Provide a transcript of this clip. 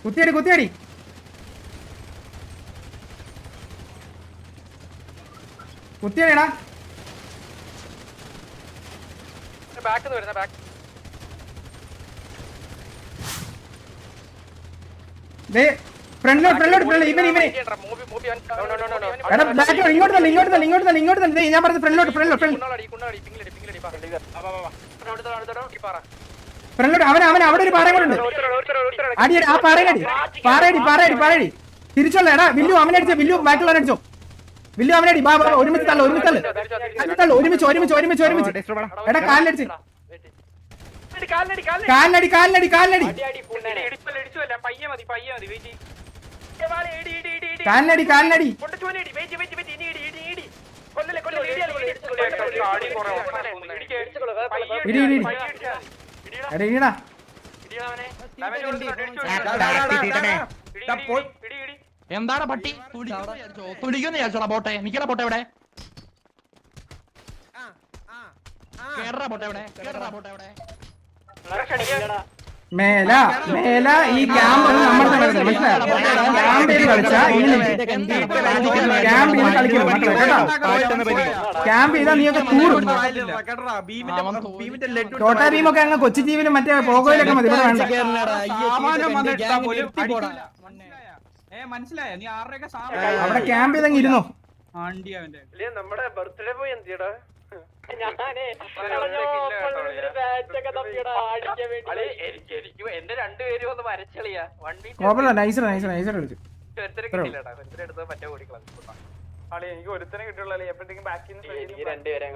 കുത്തിയടി കുത്തിയടി കുത്തിയടിടാ ഫ്രണ്ടിലോട്ട് ഇങ്ങോട്ട് ഞാൻ പറഞ്ഞ ഫ്രണ്ടിലോട്ട് അവൻ അവിടെ ഒരു പാറയും കൂടെ ഉണ്ട്. അടി ആ പാറയടി തിരിച്ചല്ല എടാ. വില്ലു അവനടിച്ചോ, വില്ലു ബാക്കിയുള്ള അടിച്ചോ. വില്ലു അവനടി. ഒരുമിച്ച് തള്ളു ഒരുമിച്ച് എടാ കാലിനടിച്ച് കാലിനടി കാലിനടി എന്താണ് പട്ടി തുടിക്കുന്ന വിചാരിച്ചോളാ. പോട്ടെ നിക്കണ പോട്ടെ എവിടെ കേറ പോട്ടെ എവിടെ മേല ഈ ക്യാമ്പ് നമ്മൾ ക്യാമ്പിൽ കളിച്ചാ ക്യാമ്പിൽ കളിക്കണം മക്കളെ കേട്ടോ. ക്യാമ്പ് ചെയ്താൽ നീയൊക്കെ കൂടും. ചോട്ടാ ഭീമൊക്കെ അങ്ങ് കൊച്ചി ജീവിലും മറ്റേ പോകോയിലൊക്കെ മതി. ഇവിടെ വേണ്ട. അവിടെ ക്യാമ്പ് ചെയ്തങ്ങ് ഇരുന്നോ. നമ്മുടെ ബർത്ത്ഡേ പോയി എന്തിയടാ? എന്റെ രണ്ടുപേരും ഒന്ന് വരച്ചളിയാ. എനിക്ക് ഒരുത്തനെ കിട്ടുള്ളൂ. എപ്പോഴത്തേക്കും ബാക്കിൽ നിന്ന് രണ്ടുപേരെ